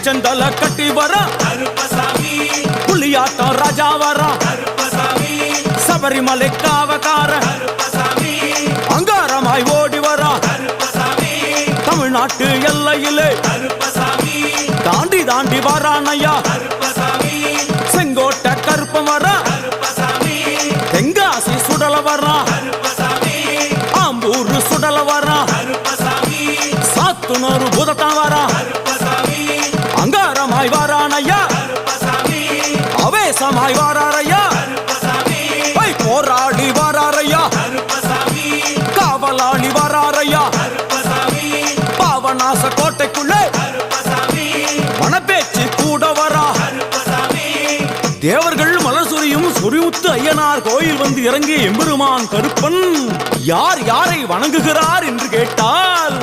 புலிச்சந்தல கட்டி வர புலியாட்டம் ராஜா வர சபரிமலை காவக்கார அங்காரமாய் ஓடி வர தமிழ்நாட்டு எல்லையிலே தாண்டி தாண்டி வரானையா செங்கோட்டை கருப்பம் வர தெங்காசி சுடல வர ஆம்பூர் சுடல வர சாத்துனூர் புதத்தான் வர அங்காரமாய் வரானையா அவேசமாய் வராரையா போராடி வராரையா காவலாளி வராரையா பாவநாச கோட்டைக்குள்ளே மனப்பேச்சு கூட வரா தேவர்கள் மலர் சொரியும் சொரிமுத்து ஐயனார் கோயில் வந்து இறங்கிய எம்பெருமான் கருப்பன் யார் யாரை வணங்குகிறார் என்று கேட்டால்